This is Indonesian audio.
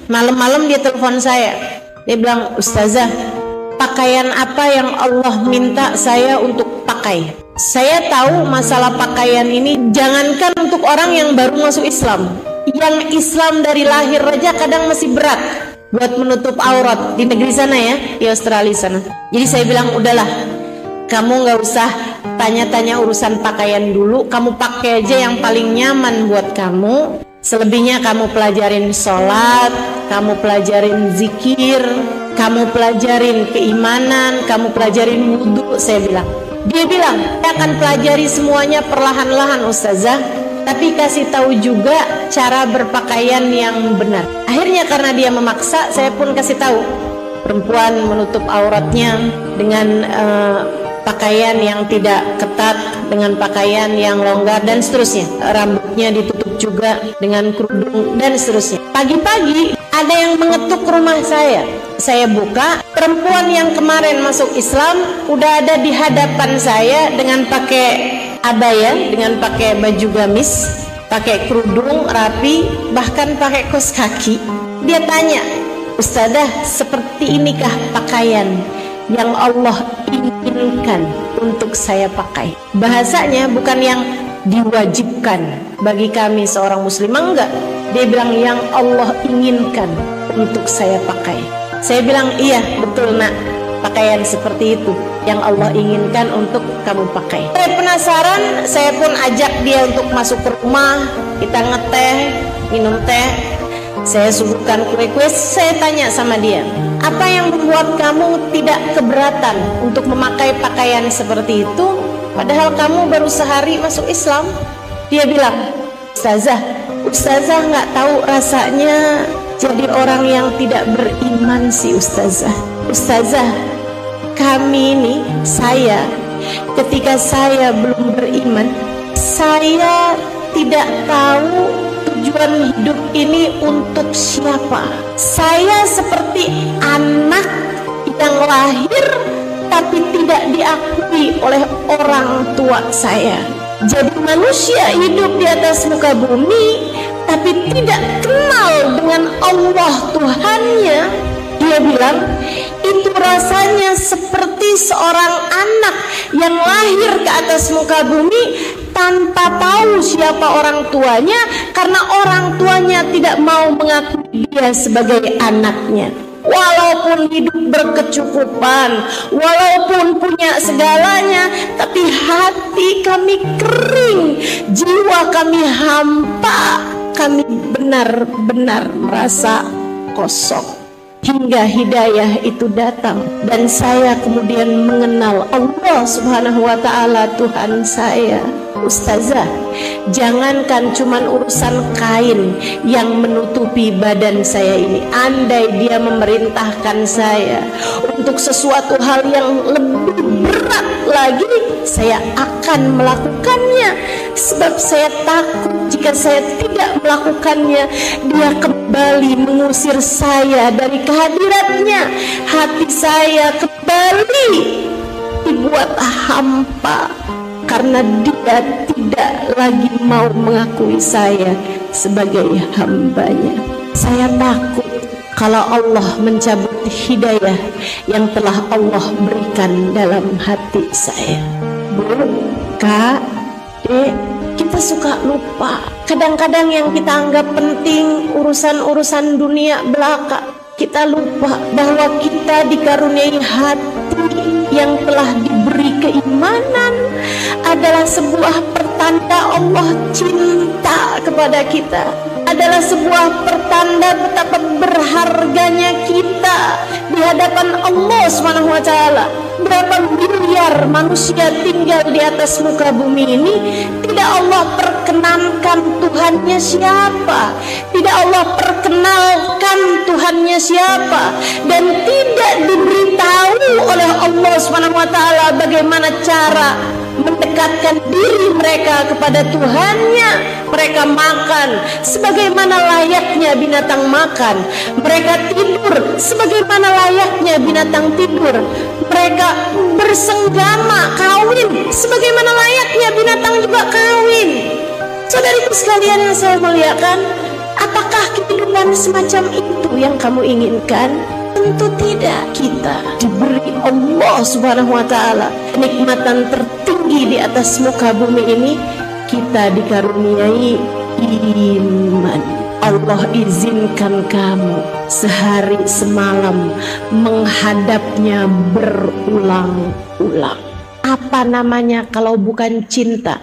Malam-malam dia telepon saya. Dia bilang, "Ustazah, pakaian apa yang Allah minta saya untuk pakai?" Saya tahu masalah pakaian ini jangankan untuk orang yang baru masuk Islam, yang Islam dari lahir aja kadang masih berat buat menutup aurat di negeri sana ya, di Australia sana. Jadi saya bilang, udahlah, kamu gak usah tanya-tanya urusan pakaian dulu, kamu pakai aja yang paling nyaman buat kamu. Selebihnya kamu pelajarin sholat, kamu pelajarin zikir, kamu pelajarin keimanan, kamu pelajarin wudhu. Saya bilang, dia bilang, saya akan pelajari semuanya perlahan-lahan Ustazah, tapi kasih tahu juga cara berpakaian yang benar. Akhirnya karena dia memaksa, saya pun kasih tahu, perempuan menutup auratnya dengan pakaian yang tidak ketat, dengan pakaian yang longgar dan seterusnya. Rambutnya ditutup juga dengan kerudung dan seterusnya. Pagi-pagi ada yang mengetuk rumah saya. Saya buka, perempuan yang kemarin masuk Islam udah ada di hadapan saya dengan pakai abaya, dengan pakai baju gamis, pakai kerudung rapi, bahkan pakai kaos kaki. Dia tanya, "Ustazah, seperti inikah pakaian yang Allah inginkan untuk saya pakai?" Bahasanya bukan yang diwajibkan bagi kami seorang muslimah, enggak. Dia bilang yang Allah inginkan untuk saya pakai. Saya bilang, iya betul nak, pakaian seperti itu yang Allah inginkan untuk kamu pakai. Saya penasaran, saya pun ajak dia untuk masuk ke rumah, kita ngeteh, minum teh. Saya suguhkan kue-kue, saya tanya sama dia, apa yang membuat kamu tidak keberatan untuk memakai pakaian seperti itu, padahal kamu baru sehari masuk Islam? Dia bilang, Ustazah nggak tahu rasanya jadi orang yang tidak beriman sih Ustazah. Ustazah, kami ini, saya, ketika saya belum beriman, saya tidak tahu tujuan hidup ini untuk siapa. Saya seperti anak yang lahir tapi tidak diakui oleh orang tua saya. Jadi manusia hidup di atas muka bumi tapi tidak kenal dengan Allah Tuhannya. Dia bilang, itu rasanya seperti seorang anak yang lahir ke atas muka bumi tanpa tahu siapa orang tuanya, karena orang tuanya tidak mau mengakui dia sebagai anaknya. Walaupun hidup berkecukupan, walaupun punya segalanya, tapi hati kami kering, jiwa kami hampa, kami benar-benar merasa kosong. Hingga hidayah itu datang dan saya kemudian mengenal Allah Subhanahu wa ta'ala, Tuhan saya. Ustazah, jangankan cuman urusan kain yang menutupi badan saya ini, andai dia memerintahkan saya untuk sesuatu hal yang lebih berat lagi, saya akan melakukannya. Sebab saya takut jika saya tidak melakukannya, dia kembali mengusir saya dari kehadiratnya. Hati saya kembali dibuat hampa karena dia tidak lagi mau mengakui saya sebagai hambanya. Saya takut kalau Allah mencabut hidayah yang telah Allah berikan dalam hati saya. Bu, Kak, Dek, kita suka lupa. Kadang-kadang yang kita anggap penting, urusan-urusan dunia belaka, kita lupa bahwa kita dikaruniai hati yang telah diberi keimanan, adalah sebuah pertanda Allah cinta kepada kita, adalah sebuah pertanda betapa berharganya kita di hadapan Allah Subhanahu wa ta'ala. Berapa miliar manusia tinggal di atas muka bumi ini, tidak Allah perkenankan Tuhannya siapa, tidak Allah perkenalkan Tuhannya siapa, dan tidak diberitahu oleh Allah Subhanahu wa ta'ala bagaimana cara mendekatkan diri mereka kepada Tuhannya. Mereka makan sebagaimana layaknya binatang makan, mereka tidur sebagaimana layaknya binatang tidur, mereka bersenggama kawin sebagaimana layaknya binatang juga kawin. Saudariku sekalian yang saya muliakan, Apakah kehidupan semacam itu yang kamu inginkan? Tentu tidak. Kita diberi Allah Subhanahu wa Ta'ala nikmatan tertinggi di atas muka bumi ini. Kita dikaruniai iman. Allah izinkan kamu sehari semalam menghadapnya berulang-ulang. Apa namanya kalau bukan cinta?